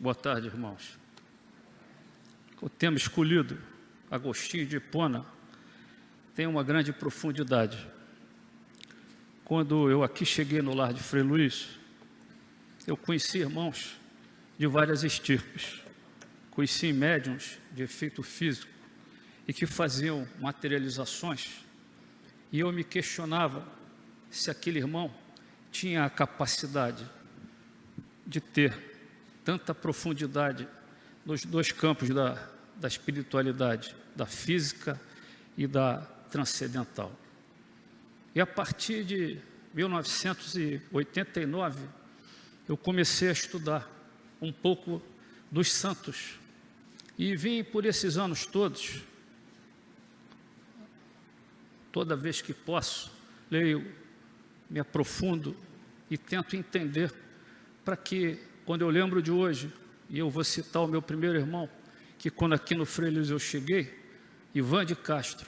Boa tarde, irmãos. O tema escolhido, Agostinho de Hipona, tem uma grande profundidade. Quando eu aqui cheguei no lar de Frei Luís, eu conheci irmãos de várias estirpes. Conheci médiuns de efeito físico e que faziam materializações. E eu me questionava se aquele irmão tinha a capacidade de ter tanta profundidade nos dois campos da espiritualidade, da física e da transcendental. E a partir de 1989, eu comecei a estudar um pouco dos santos. E vim por esses anos todos, toda vez que posso, leio, me aprofundo e tento entender para que, quando eu lembro de hoje, e eu vou citar o meu primeiro irmão, que quando aqui no Frei Luís eu cheguei, Ivan de Castro,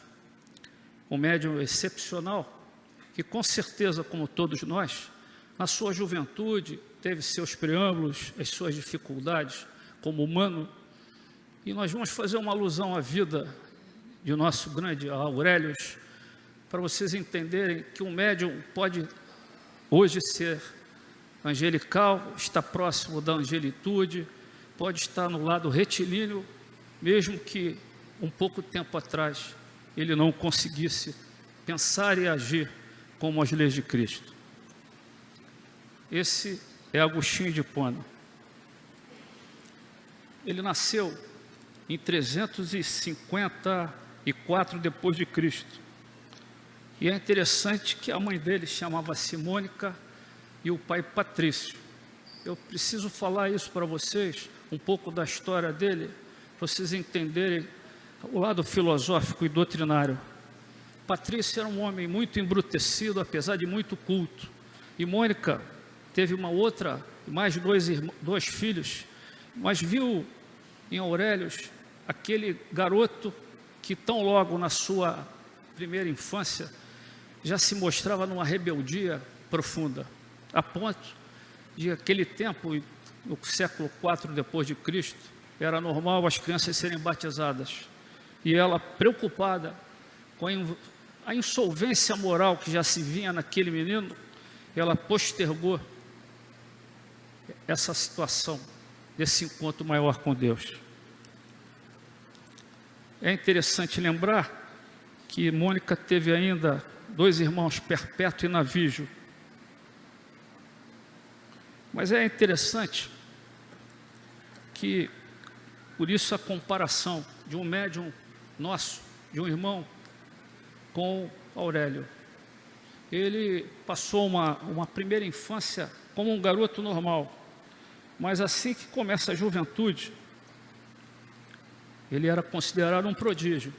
um médium excepcional, que com certeza, como todos nós, na sua juventude, teve seus preâmbulos, as suas dificuldades como humano, e nós vamos fazer uma alusão à vida de nosso grande Aurélios, para vocês entenderem que um médium pode hoje ser angelical, está próximo da angelitude, pode estar no lado retilíneo, mesmo que um pouco tempo atrás ele não conseguisse pensar e agir como as leis de Cristo. Esse é Agostinho de Hipona. Ele nasceu em 354 depois de Cristo. E é interessante que a mãe dele chamava-se Mônica e o pai Patrício. Eu preciso falar isso para vocês, um pouco da história dele, para vocês entenderem o lado filosófico e doutrinário. Patrício era um homem muito embrutecido, apesar de muito culto. E Mônica teve uma outra, mais dois filhos, mas viu em Aurélios aquele garoto que tão logo na sua primeira infância já se mostrava numa rebeldia profunda, a ponto de aquele tempo, no século IV depois de Cristo, era normal as crianças serem batizadas. E ela, preocupada com a insolvência moral que já se vinha naquele menino, ela postergou essa situação, desse encontro maior com Deus. É interessante lembrar que Mônica teve ainda 2 irmãos, Perpétuo e Navígio. Mas é interessante que, por isso, a comparação de um médium nosso, de um irmão, com Aurélio. Ele passou uma primeira infância como um garoto normal, mas assim que começa a juventude, ele era considerado um prodígio.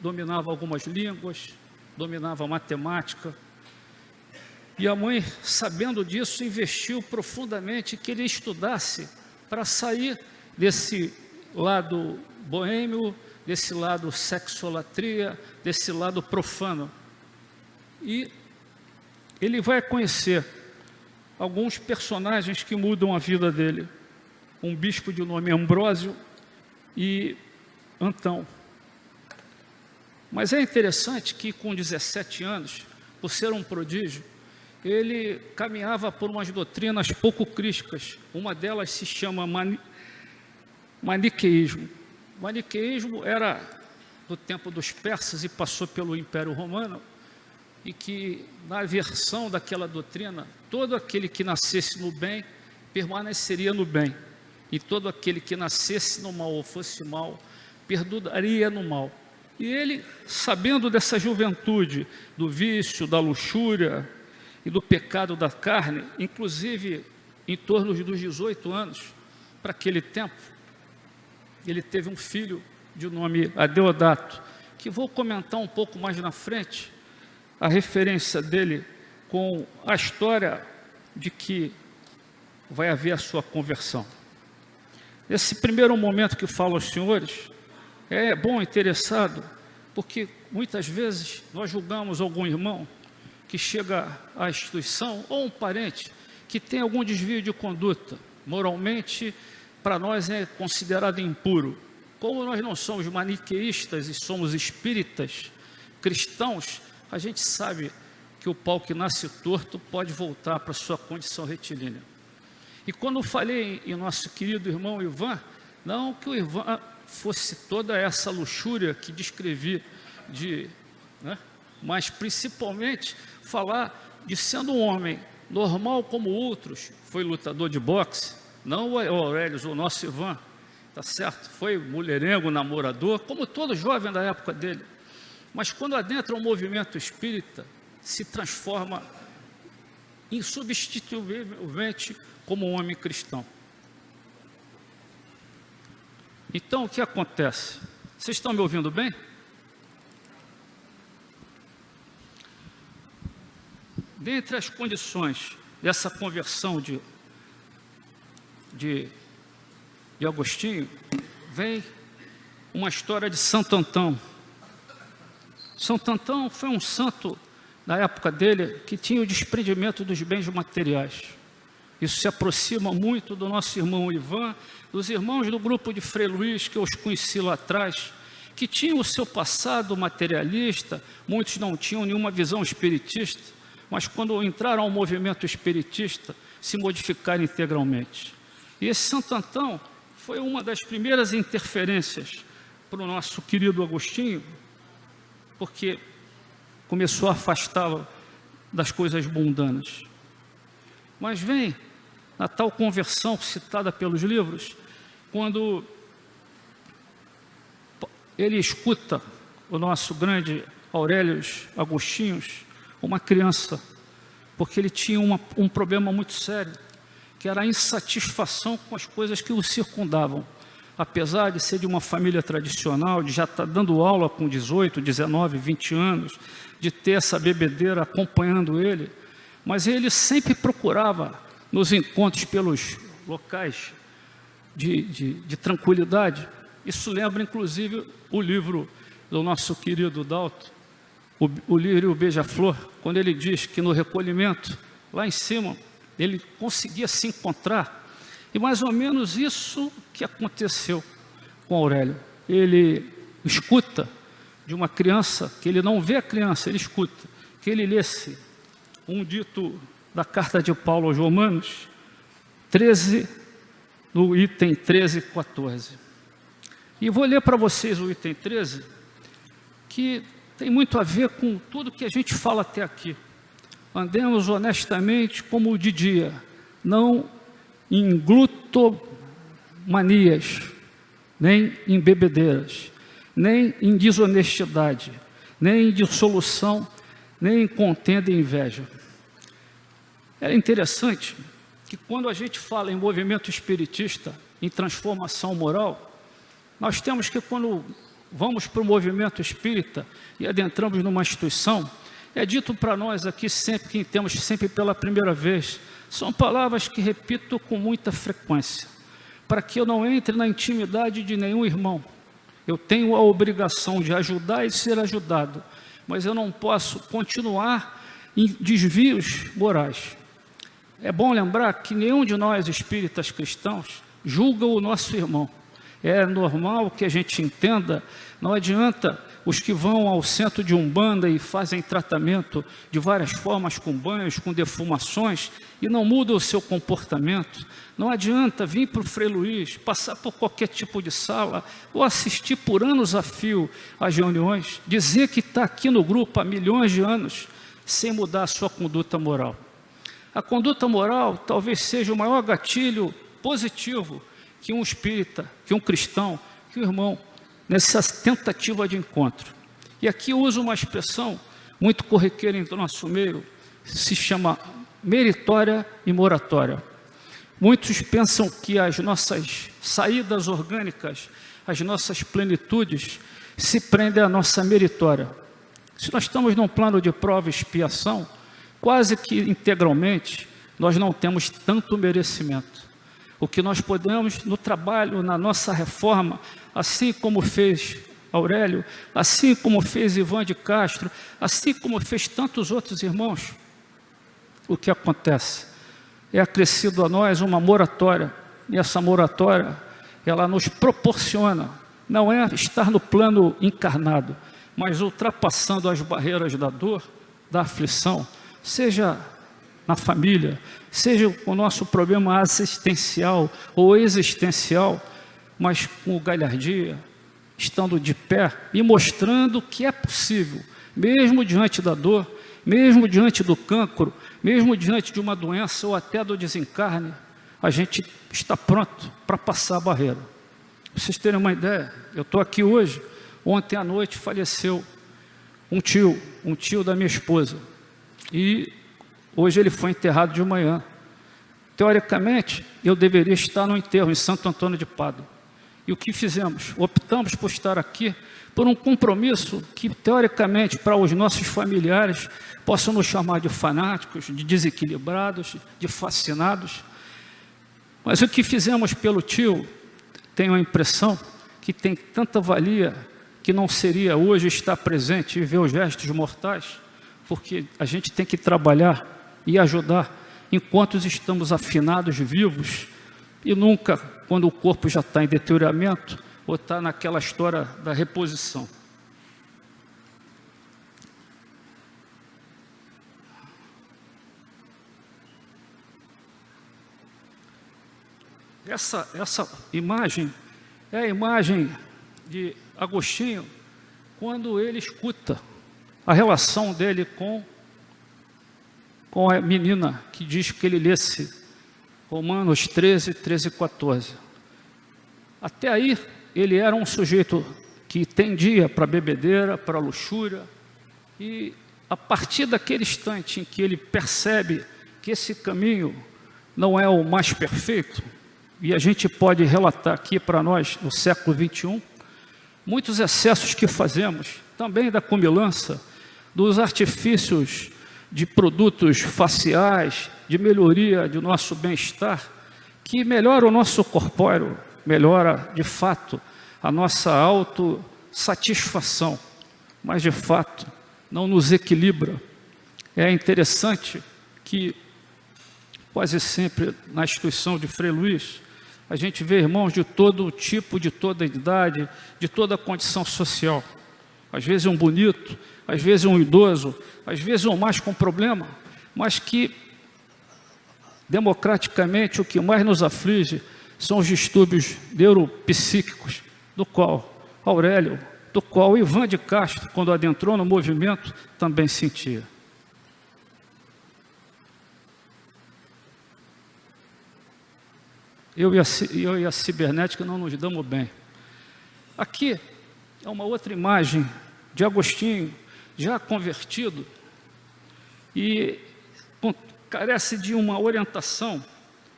Dominava algumas línguas, dominava matemática. E a mãe, sabendo disso, investiu profundamente que ele estudasse para sair desse lado boêmio, desse lado sexolatria, desse lado profano. E ele vai conhecer alguns personagens que mudam a vida dele. Um bispo de nome Ambrósio e Antão. Mas é interessante que com 17 anos, por ser um prodígio, ele caminhava por umas doutrinas pouco críticas. Uma delas se chama maniqueísmo. O maniqueísmo era do tempo dos persas e passou pelo Império Romano, e que na versão daquela doutrina, todo aquele que nascesse no bem, permaneceria no bem, e todo aquele que nascesse no mal ou fosse mal, perduraria no mal. E ele, sabendo dessa juventude, do vício, da luxúria e do pecado da carne, inclusive em torno dos 18 anos, para aquele tempo, ele teve um filho de nome Adeodato, que vou comentar um pouco mais na frente, a referência dele com a história de que vai haver a sua conversão. Esse primeiro momento que falo aos senhores, é bom, interessado, porque muitas vezes nós julgamos algum irmão que chega à instituição, ou um parente que tem algum desvio de conduta, moralmente para nós é considerado impuro. Como nós não somos maniqueístas e somos espíritas, cristãos, a gente sabe que o pau que nasce torto pode voltar para sua condição retilínea. E quando eu falei em nosso querido irmão Ivan, não que o Ivan fosse toda essa luxúria que descrevi, mas principalmente falar de sendo um homem normal como outros, foi lutador de boxe, não o Aurélio, o nosso Ivan, tá certo? Foi mulherengo, namorador, como todo jovem da época dele. Mas quando adentra o movimento espírita, se transforma insubstituivelmente como um homem cristão. Então, o que acontece? Vocês estão me ouvindo bem? Dentre as condições dessa conversão de Agostinho, vem uma história de Santo Antão. Santo Antão foi um santo, na época dele, que tinha o desprendimento dos bens materiais. Isso se aproxima muito do nosso irmão Ivan, dos irmãos do grupo de Frei Luís, que eu os conheci lá atrás, que tinham o seu passado materialista, muitos não tinham nenhuma visão espiritista, mas quando entraram ao movimento espiritista, se modificaram integralmente. E esse Santo Antão foi uma das primeiras interferências para o nosso querido Agostinho, porque começou a afastá-lo das coisas mundanas. Mas vem na tal conversão citada pelos livros, quando ele escuta o nosso grande Aurélio Agostinho, uma criança, porque ele tinha um problema muito sério, que era a insatisfação com as coisas que o circundavam. Apesar de ser de uma família tradicional, de já estar dando aula com 18, 19, 20 anos, de ter essa bebedeira acompanhando ele, mas ele sempre procurava, nos encontros pelos locais de tranquilidade. Isso lembra, inclusive, o livro do nosso querido Dalton, o Lírio Beija-Flor, quando ele diz que no recolhimento, lá em cima, ele conseguia se encontrar. E mais ou menos isso que aconteceu com Aurélio. Ele escuta de uma criança, que ele não vê a criança, ele escuta, que ele lesse um dito da carta de Paulo aos Romanos, 13, no item 13 e 14. E vou ler para vocês o item 13, que tem muito a ver com tudo que a gente fala até aqui. Andemos honestamente como de dia, não em glutomanias, nem em bebedeiras, nem em desonestidade, nem em dissolução, nem em contenda e inveja. É interessante que quando a gente fala em movimento espiritista, em transformação moral, nós temos que, quando vamos para o movimento espírita e adentramos numa instituição, é dito para nós aqui sempre, que temos sempre pela primeira vez, são palavras que repito com muita frequência, para que eu não entre na intimidade de nenhum irmão. Eu tenho a obrigação de ajudar e ser ajudado, mas eu não posso continuar em desvios morais. É bom lembrar que nenhum de nós espíritas cristãos julga o nosso irmão. É normal que a gente entenda, não adianta os que vão ao centro de Umbanda e fazem tratamento de várias formas, com banhos, com defumações, e não mudam o seu comportamento. Não adianta vir para o Frei Luís, passar por qualquer tipo de sala, ou assistir por anos a fio às reuniões, dizer que está aqui no grupo há milhões de anos, sem mudar a sua conduta moral. A conduta moral talvez seja o maior gatilho positivo que um espírita, que um cristão, que um irmão, nessa tentativa de encontro. E aqui eu uso uma expressão muito corriqueira em nosso meio, se chama meritória e moratória. Muitos pensam que as nossas saídas orgânicas, as nossas plenitudes, se prendem à nossa meritória. Se nós estamos num plano de prova e expiação, quase que integralmente, nós não temos tanto merecimento. O que nós podemos, no trabalho, na nossa reforma, assim como fez Aurélio, assim como fez Ivan de Castro, assim como fez tantos outros irmãos, o que acontece? É acrescido a nós uma moratória nessa moratória, ela nos proporciona, não é estar no plano encarnado, mas ultrapassando as barreiras da dor, da aflição, seja na família, seja o nosso problema assistencial ou existencial, mas com galhardia, estando de pé e mostrando que é possível, mesmo diante da dor, mesmo diante do cancro, mesmo diante de uma doença ou até do desencarne, a gente está pronto para passar a barreira. Para vocês terem uma ideia, eu estou aqui hoje, ontem à noite faleceu um tio da minha esposa, e hoje ele foi enterrado de manhã. Teoricamente, eu deveria estar no enterro em Santo Antônio de Pádua. E o que fizemos? Optamos por estar aqui por um compromisso que, teoricamente, para os nossos familiares, possam nos chamar de fanáticos, de desequilibrados, de fascinados. Mas o que fizemos pelo tio, tenho a impressão que tem tanta valia que não seria hoje estar presente e ver os gestos mortais, porque a gente tem que trabalhar e ajudar enquanto estamos afinados, vivos, e nunca quando o corpo já está em deterioramento ou está naquela história da reposição. Essa imagem é a imagem de Agostinho quando ele escuta a relação dele com a menina que diz que ele lesse Romanos 13, 13 e 14. Até aí, ele era um sujeito que tendia para a bebedeira, para a luxúria, e a partir daquele instante em que ele percebe que esse caminho não é o mais perfeito, e a gente pode relatar aqui para nós, no século XXI, muitos excessos que fazemos, também da comilança, dos artifícios de produtos faciais, de melhoria do nosso bem-estar, que melhora o nosso corpóreo, melhora de fato a nossa autossatisfação, mas de fato não nos equilibra. É interessante que quase sempre na instituição de Frei Luís, a gente vê irmãos de todo tipo, de toda idade, de toda condição social. Às vezes um bonito, às vezes um idoso, às vezes um mais com problema, mas que democraticamente o que mais nos aflige são os distúrbios neuropsíquicos, do qual Aurélio, do qual Ivan de Castro, quando adentrou no movimento, também sentia. Eu e a cibernética não nos damos bem. Aqui é uma outra imagem de Agostinho, já convertido, e carece de uma orientação.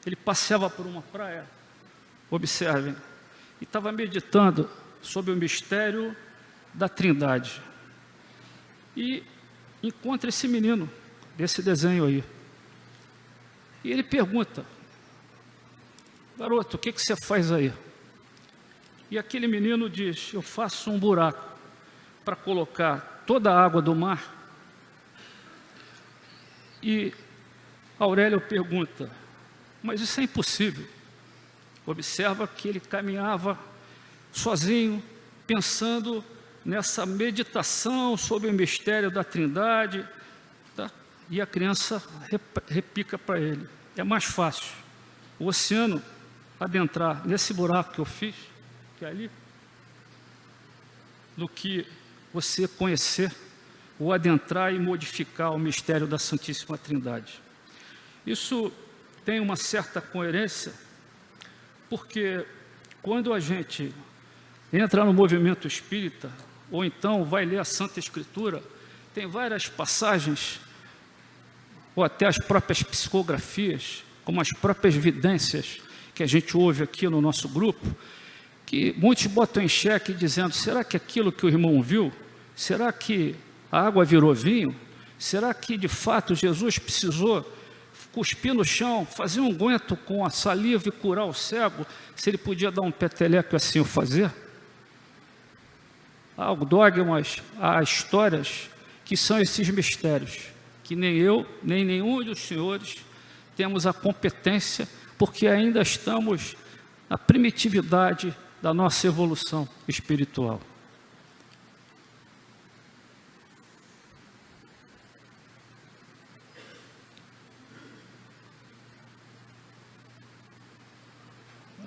Ele passeava por uma praia, observem, e estava meditando sobre o mistério da Trindade. E encontra esse menino, desse desenho aí. E ele pergunta: garoto, o que você faz aí? E aquele menino diz: eu faço um buraco para colocar toda a água do mar. E Aurélio pergunta: mas isso é impossível. Observa que ele caminhava sozinho, pensando nessa meditação sobre o mistério da Trindade, tá? E a criança repica para ele: é mais fácil o oceano adentrar nesse buraco que eu fiz, que é ali, do que você conhecer ou adentrar e modificar o mistério da Santíssima Trindade. Isso tem uma certa coerência, porque quando a gente entra no movimento espírita, ou então vai ler a Santa Escritura, tem várias passagens, ou até as próprias psicografias, como as próprias vidências que a gente ouve aqui no nosso grupo, que muitos botam em xeque dizendo: será que aquilo que o irmão viu, será que a água virou vinho? Será que de fato Jesus precisou cuspir no chão, fazer um unguento com a saliva e curar o cego, se ele podia dar um peteleco e assim o fazer? Há dogmas, há histórias que são esses mistérios, que nem eu, nem nenhum dos senhores temos a competência, porque ainda estamos a primitividade da nossa evolução espiritual.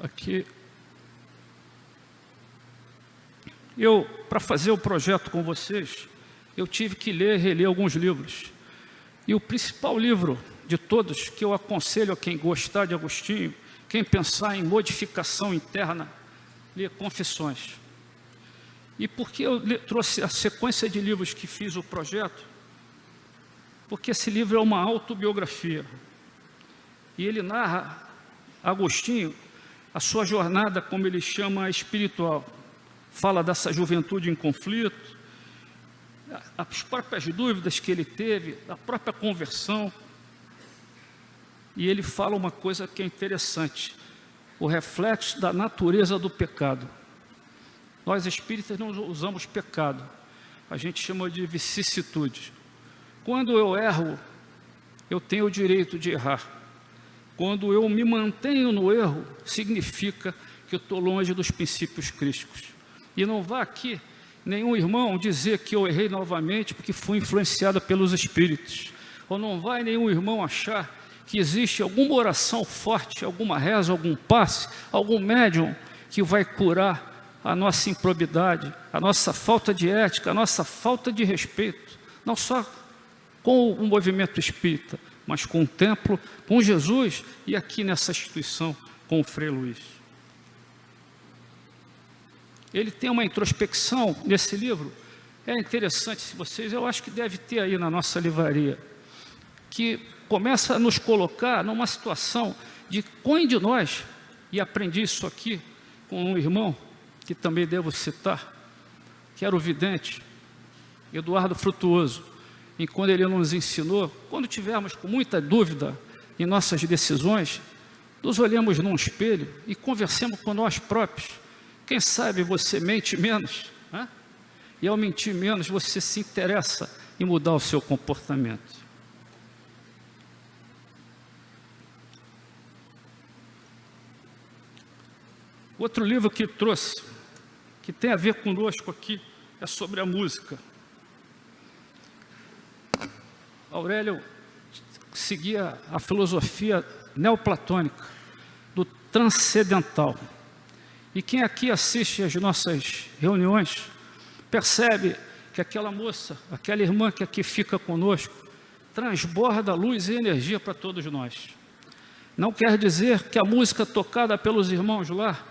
Aqui, para fazer o projeto com vocês, eu tive que ler e reler alguns livros. E o principal livro de todos, que eu aconselho a quem gostar de Agostinho, quem pensar em modificação interna, ler Confissões. E por que eu trouxe a sequência de livros que fiz o projeto? Porque esse livro é uma autobiografia. E ele narra, Agostinho, a sua jornada, como ele chama, espiritual. Fala dessa juventude em conflito, as próprias dúvidas que ele teve, a própria conversão. E ele fala uma coisa que é interessante, o reflexo da natureza do pecado. Nós espíritas não usamos pecado, a gente chama de vicissitude. Quando eu erro, eu tenho o direito de errar. Quando eu me mantenho no erro, significa que eu estou longe dos princípios crísticos. E não vá aqui nenhum irmão dizer que eu errei novamente porque fui influenciado pelos espíritos. Ou não vai nenhum irmão achar que existe alguma oração forte, alguma reza, algum passe, algum médium que vai curar a nossa improbidade, a nossa falta de ética, a nossa falta de respeito, não só com o movimento espírita, mas com o templo, com Jesus e aqui nessa instituição com o Frei Luiz. Ele tem uma introspecção nesse livro, é interessante, se vocês, eu acho que deve ter aí na nossa livraria, que começa a nos colocar numa situação de quem de nós, e aprendi isso aqui com um irmão, que também devo citar, que era o vidente, Eduardo Frutuoso, e quando ele nos ensinou, quando tivermos com muita dúvida em nossas decisões, nos olhemos num espelho e conversemos com nós próprios. Quem sabe você mente menos, né? E ao mentir menos, você se interessa em mudar o seu comportamento. Outro livro que trouxe, que tem a ver conosco aqui, é sobre a música. Aurélio seguia a filosofia neoplatônica, do transcendental. E quem aqui assiste às nossas reuniões, percebe que aquela moça, aquela irmã que aqui fica conosco, transborda luz e energia para todos nós. Não quer dizer que a música tocada pelos irmãos lá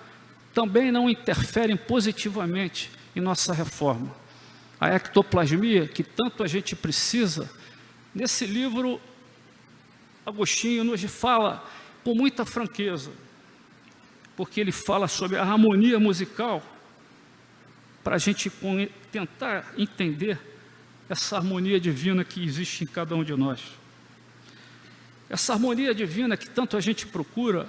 também não interfere positivamente em nossa reforma. A ectoplasmia, que tanto a gente precisa, nesse livro, Agostinho nos fala com muita franqueza, porque ele fala sobre a harmonia musical, para a gente tentar entender essa harmonia divina que existe em cada um de nós. Essa harmonia divina que tanto a gente procura,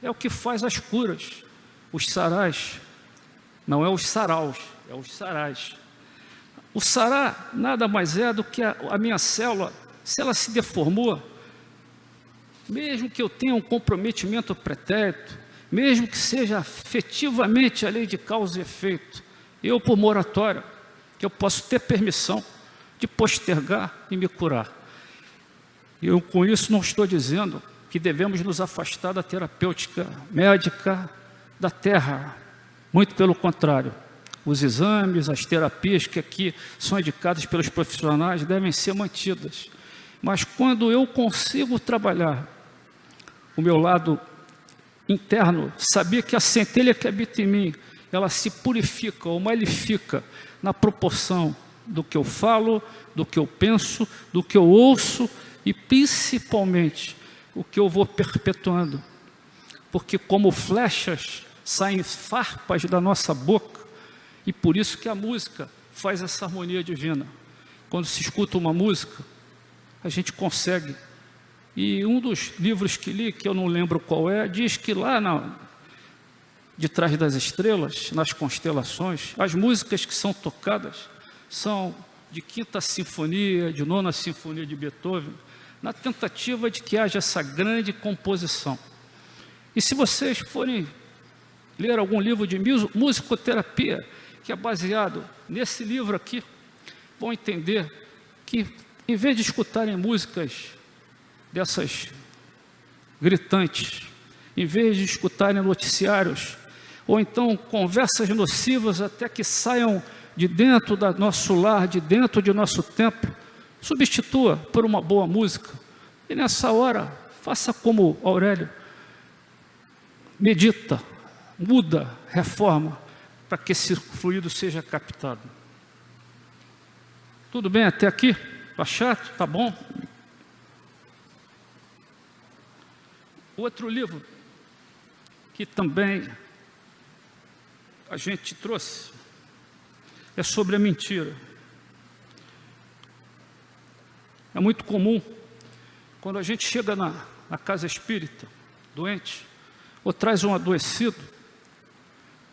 é o que faz as curas, os sarais, não é os saraus, é os sarais. O sará nada mais é do que a minha célula, se ela se deformou, mesmo que eu tenha um comprometimento pretérito, mesmo que seja afetivamente a lei de causa e efeito, eu por moratória, que eu posso ter permissão de postergar e me curar. Eu com isso não estou dizendo que devemos nos afastar da terapêutica médica da terra, muito pelo contrário. Os exames, as terapias que aqui são indicadas pelos profissionais devem ser mantidas. Mas quando eu consigo trabalhar o meu lado interno, saber que a centelha que habita em mim, ela se purifica ou malifica na proporção do que eu falo, do que eu penso, do que eu ouço e principalmente o que eu vou perpetuando. Porque como flechas saem farpas da nossa boca, e por isso que a música faz essa harmonia divina. Quando se escuta uma música, a gente consegue. E um dos livros que li, que eu não lembro qual é, diz que lá de trás das estrelas, nas constelações, as músicas que são tocadas são de Quinta Sinfonia, de Nona Sinfonia de Beethoven, na tentativa de que haja essa grande composição. E se vocês forem ler algum livro de musicoterapia, que é baseado nesse livro aqui, vão entender que, em vez de escutarem músicas dessas gritantes, em vez de escutarem noticiários, ou então conversas nocivas até que saiam de dentro do nosso lar, de dentro de nosso templo, substitua por uma boa música. E nessa hora, faça como Aurélio, medita, muda, reforma, para que esse fluido seja captado. Tudo bem até aqui? Está chato? Está bom? Outro livro que também a gente trouxe é sobre a mentira. É muito comum, quando a gente chega na casa espírita, doente, ou traz um adoecido,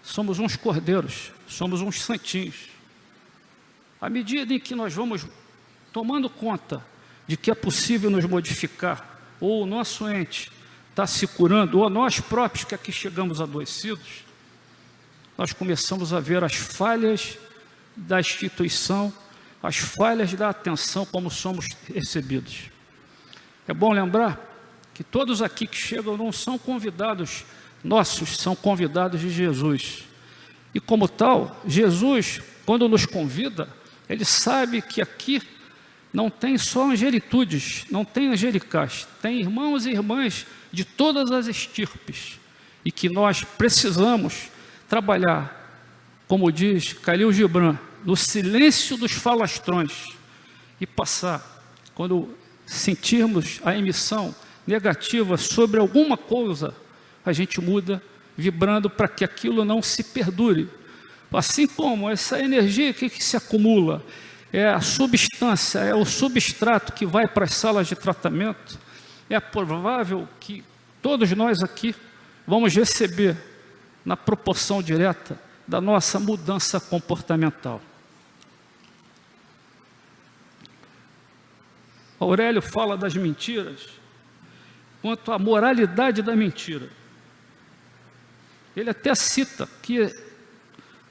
somos uns cordeiros, somos uns santinhos. À medida em que nós vamos tomando conta de que é possível nos modificar, ou o nosso ente está se curando, ou nós próprios que aqui chegamos adoecidos, nós começamos a ver as falhas da instituição, as falhas da atenção como somos recebidos. É bom lembrar que todos aqui que chegam não são convidados nossos, são convidados de Jesus. E como tal, Jesus, quando nos convida, Ele sabe que aqui não tem só angelitudes, não tem angelicais, tem irmãos e irmãs de todas as estirpes, e que nós precisamos trabalhar, como diz Khalil Gibran, no silêncio dos falastrões, e passar, quando sentirmos a emissão negativa sobre alguma coisa, a gente muda, vibrando para que aquilo não se perdure. Assim como essa energia que se acumula, é a substância, é o substrato que vai para as salas de tratamento, é provável que todos nós aqui vamos receber na proporção direta da nossa mudança comportamental. Aurélio fala das mentiras quanto à moralidade da mentira. Ele até cita que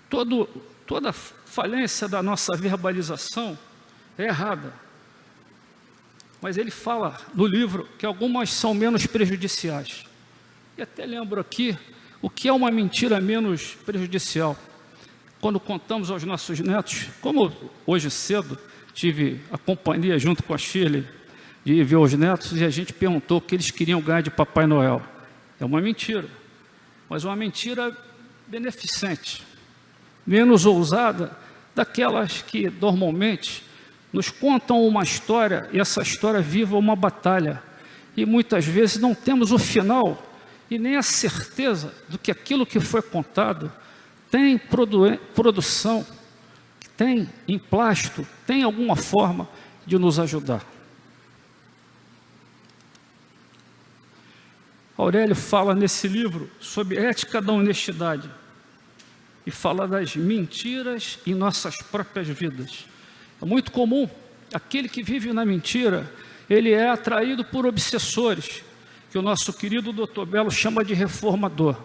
toda falência da nossa verbalização é errada. Mas ele fala no livro que algumas são menos prejudiciais. E até lembro aqui o que é uma mentira menos prejudicial. Quando contamos aos nossos netos, como hoje cedo tive a companhia junto com a Shirley de ver os netos, e a gente perguntou o que eles queriam ganhar de Papai Noel. É uma mentira, mas uma mentira beneficente, menos ousada daquelas que normalmente nos contam uma história e essa história viva uma batalha, e muitas vezes não temos o final e nem a certeza do que aquilo que foi contado tem produção, tem emplasto, tem alguma forma de nos ajudar. Aurélio fala nesse livro sobre ética da honestidade e fala das mentiras em nossas próprias vidas. É muito comum, aquele que vive na mentira, ele é atraído por obsessores, que o nosso querido Dr. Belo chama de reformador.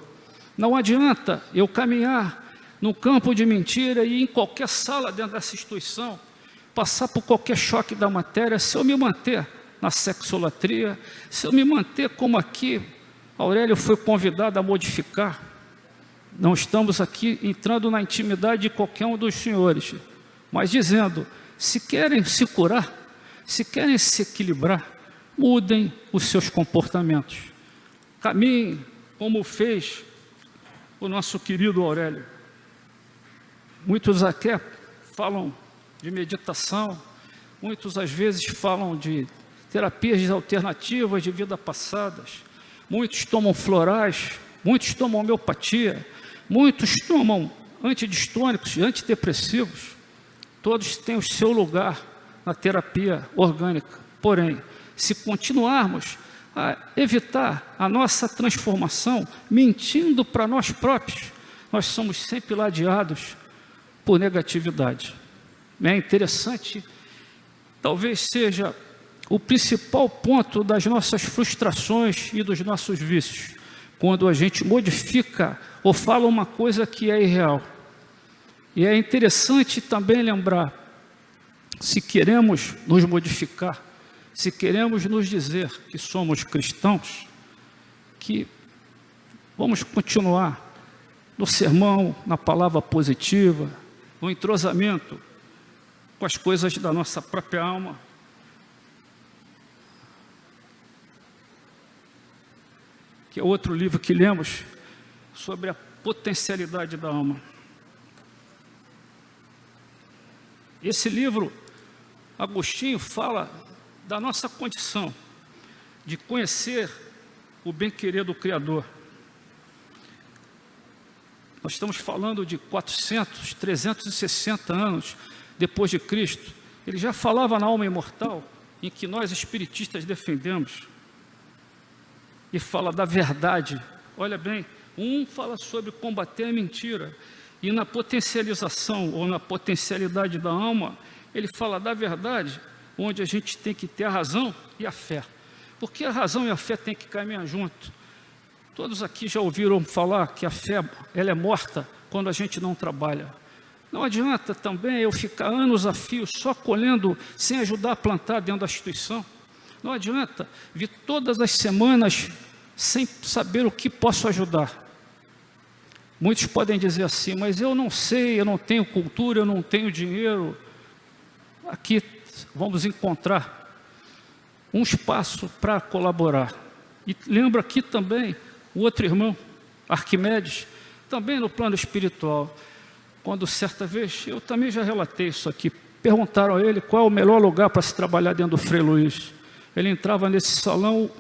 Não adianta eu caminhar num campo de mentira e em qualquer sala dentro dessa instituição, passar por qualquer choque da matéria, se eu me manter na sexolatria, se eu me manter como aqui, Aurélio foi convidado a modificar. Não estamos aqui entrando na intimidade de qualquer um dos senhores, mas dizendo, se querem se curar, se querem se equilibrar, mudem os seus comportamentos. Caminhem como fez o nosso querido Aurélio. Muitos até falam de meditação, muitos às vezes falam de terapias alternativas de vida passadas, muitos tomam florais, muitos tomam homeopatia, muitos tomam antidistônicos e antidepressivos. Todos têm o seu lugar na terapia orgânica. Porém, se continuarmos a evitar a nossa transformação, mentindo para nós próprios, nós somos sempre ladeados por negatividade. É interessante, talvez seja o principal ponto das nossas frustrações e dos nossos vícios, quando a gente modifica ou fala uma coisa que é irreal. E é interessante também lembrar, se queremos nos modificar, se queremos nos dizer que somos cristãos, que vamos continuar no sermão, na palavra positiva, no entrosamento com as coisas da nossa própria alma. Que é outro livro que lemos sobre a potencialidade da alma. Esse livro, Agostinho fala da nossa condição de conhecer o bem-querer do Criador. Nós estamos falando de 400, 360 anos depois de Cristo. Ele já falava na alma imortal, em que nós espiritistas defendemos. E fala da verdade. Olha bem, um fala sobre combater a mentira. E na potencialização, ou na potencialidade da alma, ele fala da verdade, onde a gente tem que ter a razão e a fé. Porque a razão e a fé têm que caminhar junto. Todos aqui já ouviram falar que a fé ela é morta quando a gente não trabalha. Não adianta também eu ficar anos a fio só colhendo, sem ajudar a plantar dentro da instituição. Não adianta vir todas as semanas sem saber o que posso ajudar. Muitos podem dizer assim, mas eu não sei, eu não tenho cultura, eu não tenho dinheiro. Aqui vamos encontrar um espaço para colaborar. E lembro aqui também o outro irmão, Arquimedes, também no plano espiritual. Quando certa vez, eu também já relatei isso aqui, perguntaram a ele qual é o melhor lugar para se trabalhar dentro do Frei Luís. Ele entrava nesse salão,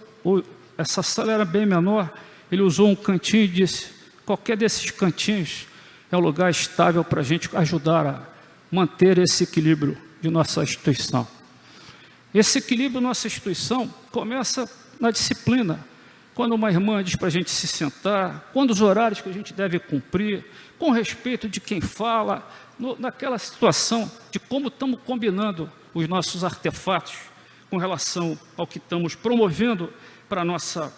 essa sala era bem menor, ele usou um cantinho e disse, qualquer desses cantinhos é um lugar estável para a gente ajudar a manter esse equilíbrio de nossa instituição. Esse equilíbrio da nossa instituição começa na disciplina, quando uma irmã diz para a gente se sentar, quando os horários que a gente deve cumprir, com respeito de quem fala, naquela situação de como estamos combinando os nossos artefatos com relação ao que estamos promovendo para a nossa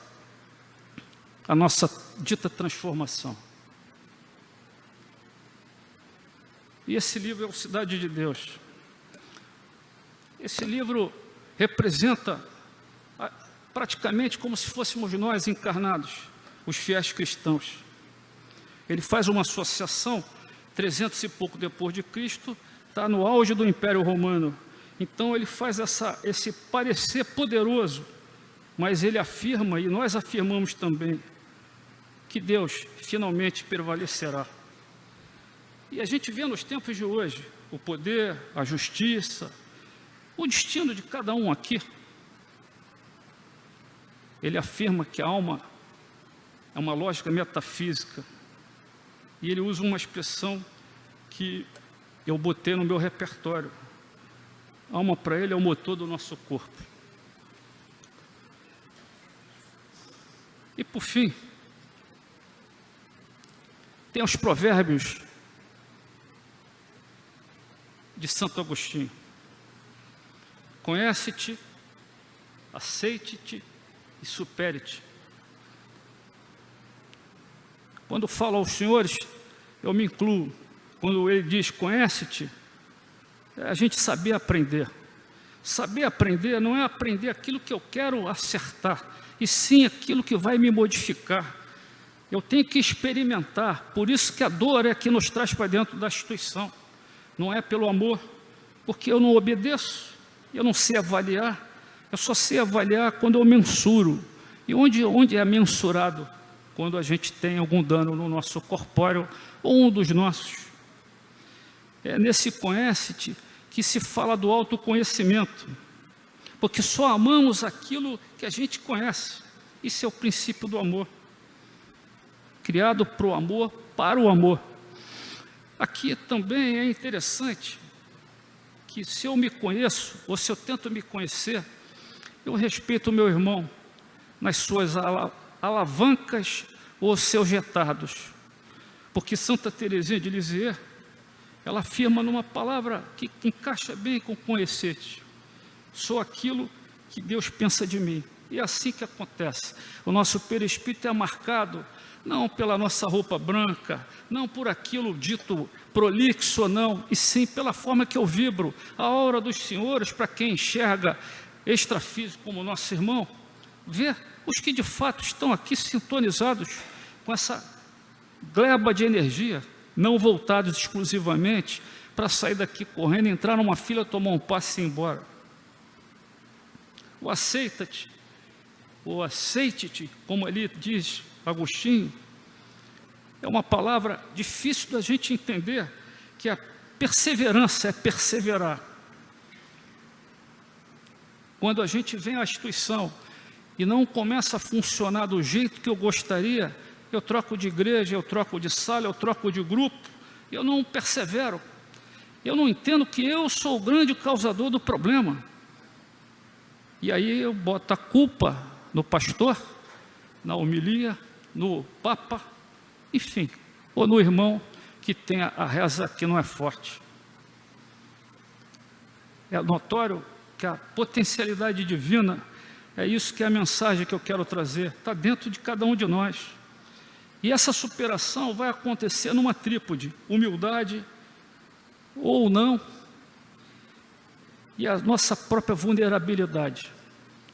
dita transformação. E esse livro é o Cidade de Deus. Esse livro representa praticamente como se fôssemos nós encarnados, os fiéis cristãos. Ele faz uma associação, 300 e pouco depois de Cristo, está no auge do Império Romano. Então ele faz esse parecer poderoso, mas ele afirma, e nós afirmamos também, que Deus finalmente prevalecerá. E a gente vê nos tempos de hoje, o poder, a justiça, o destino de cada um aqui. Ele afirma que a alma é uma lógica metafísica. E ele usa uma expressão que eu botei no meu repertório. A alma para ele é o motor do nosso corpo. E por fim, tem os provérbios de Santo Agostinho. Conhece-te, aceite-te e supere-te. Quando falo aos senhores, eu me incluo. Quando ele diz conhece-te, é a gente saber aprender. Saber aprender não é aprender aquilo que eu quero acertar, e sim aquilo que vai me modificar. Eu tenho que experimentar, por isso que a dor é que nos traz para dentro da instituição. Não é pelo amor, porque eu não obedeço, eu não sei avaliar, eu só sei avaliar quando eu mensuro. E onde é mensurado? Quando a gente tem algum dano no nosso corpóreo, ou um dos nossos. É nesse conhece-te que se fala do autoconhecimento, porque só amamos aquilo que a gente conhece. Isso é o princípio do amor, criado para o amor, para o amor. Aqui também é interessante que se eu me conheço, ou se eu tento me conhecer, eu respeito o meu irmão nas suas alavancas ou seus retardos, porque Santa Teresinha de Lisieux, ela afirma numa palavra que encaixa bem com conhecer-te: sou aquilo que Deus pensa de mim. E é assim que acontece. O nosso perispírito é marcado não pela nossa roupa branca, não por aquilo dito prolixo ou não, e sim pela forma que eu vibro, a aura dos senhores, para quem enxerga extrafísico como nosso irmão, ver os que de fato estão aqui sintonizados com essa gleba de energia, não voltados exclusivamente para sair daqui correndo, entrar numa fila, tomar um passe e ir embora. O aceita-te, ou aceite-te, como ali diz Agostinho, é uma palavra difícil da gente entender, que a perseverança é perseverar. Quando a gente vem à instituição e não começa a funcionar do jeito que eu gostaria, eu troco de igreja, eu troco de sala, eu troco de grupo, eu não persevero. Eu não entendo que eu sou o grande causador do problema. E aí eu boto a culpa no pastor, na homilia, no papa, enfim, ou no irmão que tem a reza que não é forte. É notório que a potencialidade divina, é isso que é a mensagem que eu quero trazer, está dentro de cada um de nós. E essa superação vai acontecer numa trípode, humildade ou não, e a nossa própria vulnerabilidade.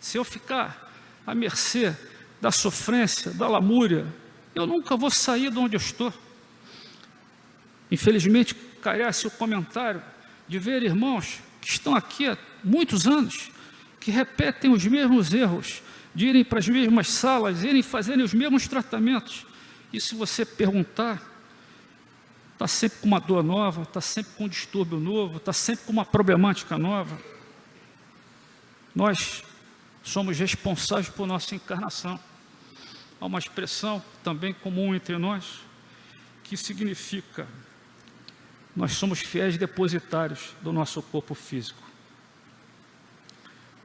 Se eu ficar à mercê da sofrência, da lamúria, eu nunca vou sair de onde eu estou. Infelizmente, carece o comentário de ver irmãos que estão aqui há muitos anos, que repetem os mesmos erros, de irem para as mesmas salas, irem fazerem os mesmos tratamentos. E se você perguntar, está sempre com uma dor nova, está sempre com um distúrbio novo, está sempre com uma problemática nova. Nós somos responsáveis por nossa encarnação. Há uma expressão também comum entre nós, que significa: nós somos fiéis depositários do nosso corpo físico.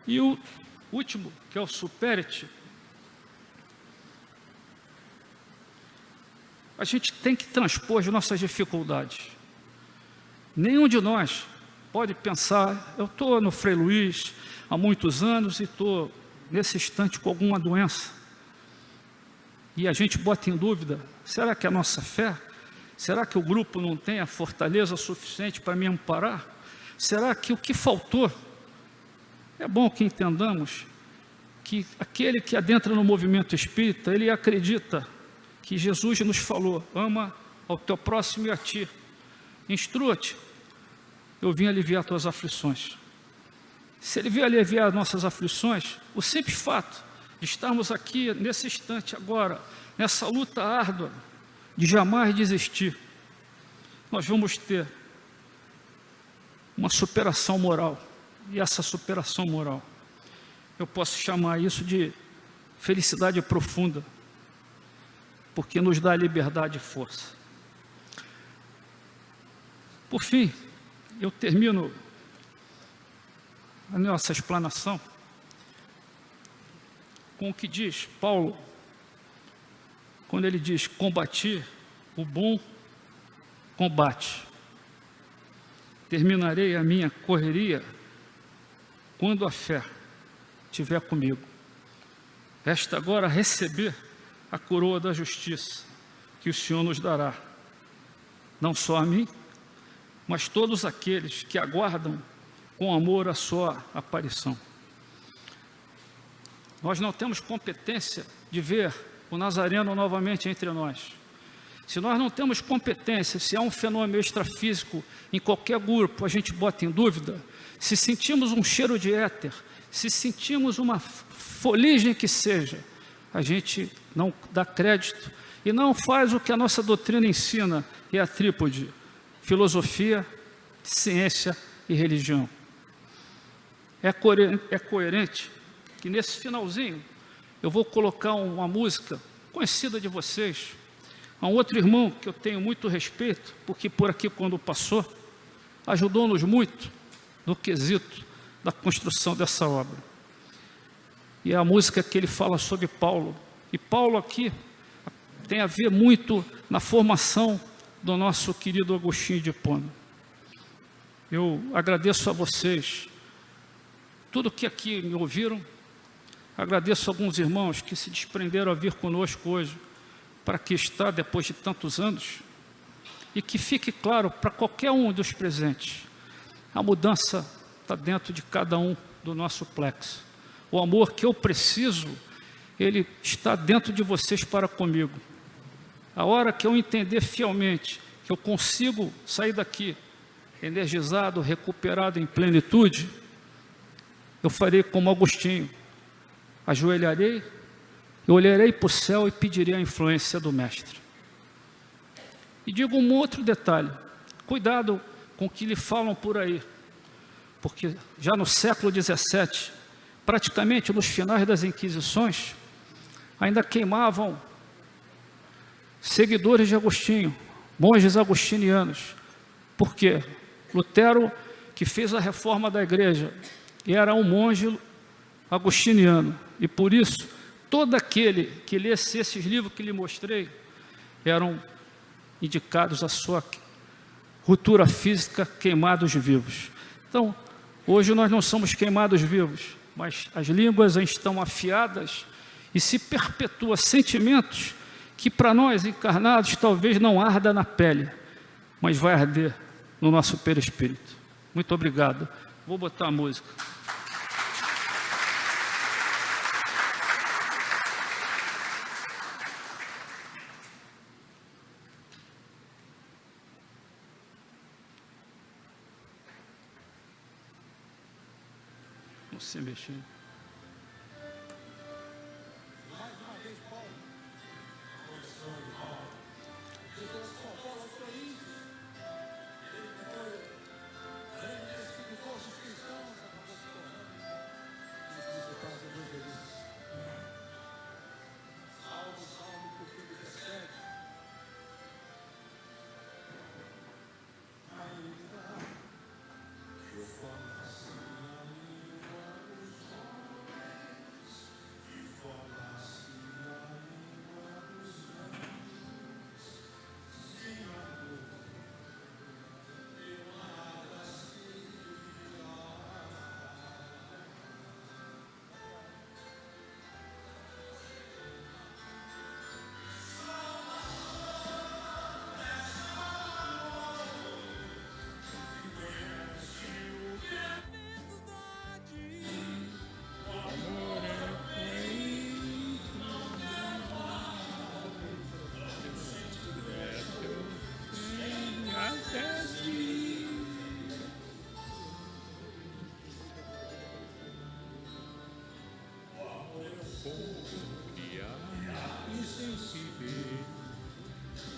E o último, que é o supérete, a gente tem que transpor as nossas dificuldades. Nenhum de nós pode pensar, eu estou no Frei Luís há muitos anos e estou nesse instante com alguma doença. E a gente bota em dúvida, será que é a nossa fé? Será que o grupo não tem a fortaleza suficiente para me amparar? Será que o que faltou? É bom que entendamos que aquele que adentra no movimento espírita, ele acredita que Jesus nos falou: ama ao teu próximo e a ti. Instrua-te, eu vim aliviar tuas aflições. Se ele veio aliviar nossas aflições, o simples fato de estarmos aqui nesse instante agora, nessa luta árdua, de jamais desistir, nós vamos ter uma superação moral. E essa superação moral, eu posso chamar isso de felicidade profunda, porque nos dá liberdade e força. Por fim, eu termino a nossa explanação com o que diz Paulo, quando ele diz: combati o bom combate, terminarei a minha correria quando a fé estiver comigo. Resta agora receber a coroa da justiça que o Senhor nos dará, não só a mim, mas todos aqueles que aguardam com amor a sua aparição. Nós não temos competência de ver o Nazareno novamente entre nós. Se nós não temos competência, se há um fenômeno extrafísico em qualquer grupo, a gente bota em dúvida. Se sentimos um cheiro de éter, se sentimos uma foligem que seja, a gente não dá crédito e não faz o que a nossa doutrina ensina, que é a trípode: filosofia, ciência e religião. É coerente que nesse finalzinho eu vou colocar uma música conhecida de vocês, a um outro irmão que eu tenho muito respeito, porque por aqui quando passou, ajudou-nos muito no quesito da construção dessa obra. E é a música que ele fala sobre Paulo. E Paulo aqui tem a ver muito na formação do nosso querido Agostinho de Hipona. Eu agradeço a vocês, tudo que aqui me ouviram. Agradeço a alguns irmãos que se desprenderam a vir conosco hoje para aqui estar depois de tantos anos, e que fique claro para qualquer um dos presentes, a mudança está dentro de cada um do nosso plexo. O amor que eu preciso, ele está dentro de vocês para comigo. A hora que eu entender fielmente que eu consigo sair daqui energizado, recuperado em plenitude, eu farei como Agostinho, ajoelharei, eu olharei para o céu e pedirei a influência do Mestre. E digo um outro detalhe, cuidado com o que lhe falam por aí, porque já no século XVII, praticamente nos finais das Inquisições, ainda queimavam seguidores de Agostinho, monges agostinianos. Por quê? Lutero, que fez a reforma da igreja, era um monge agostiniano, e por isso, todo aquele que lesse esses livros que lhe mostrei, eram indicados à sua ruptura física, queimados vivos. Então, hoje nós não somos queimados vivos, mas as línguas estão afiadas e se perpetuam sentimentos que para nós encarnados talvez não arda na pele, mas vai arder no nosso perispírito. Muito obrigado. Vou botar a música. Não se mexer.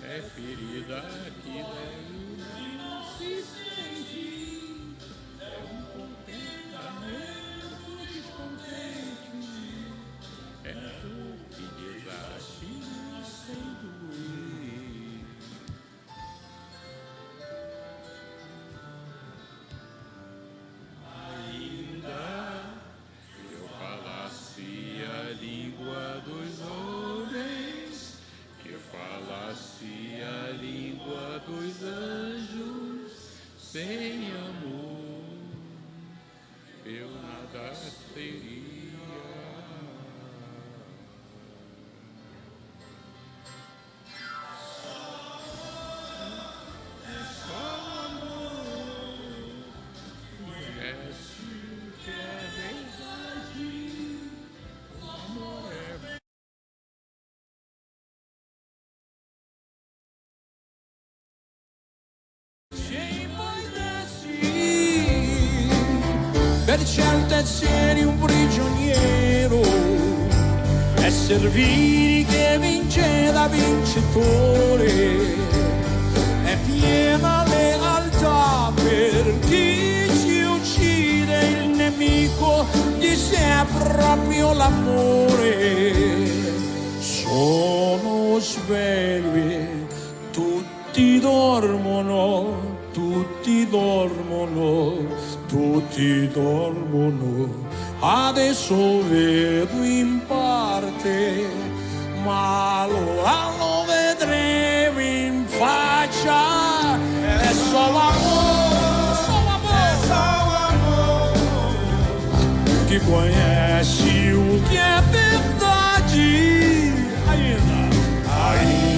É ferida que deve se sentir, é contentamento descontente, é tu que desate sem doer. Ainda que eu falasse a língua dos homens, que falasse a língua dos anjos, sem amor eu nada seria. Só amor conhece o que é verdade, o amor é per certe azioni un prigioniero, e serviri che vince da vincitore, è piena lealtà per chi si uccide, il nemico di sé è proprio l'amore. Sono svegli, tutti dormono, tutti dormono, tutti dormono, adesso vedo in parte, ma allora lo vedremo in faccia, è solo amore, solo amore, que conhece o que é verdade, ainda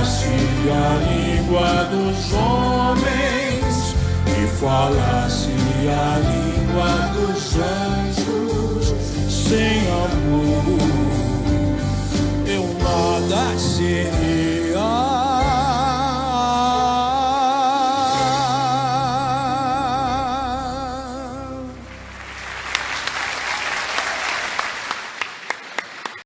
falasse a língua dos homens, e falasse a língua dos anjos.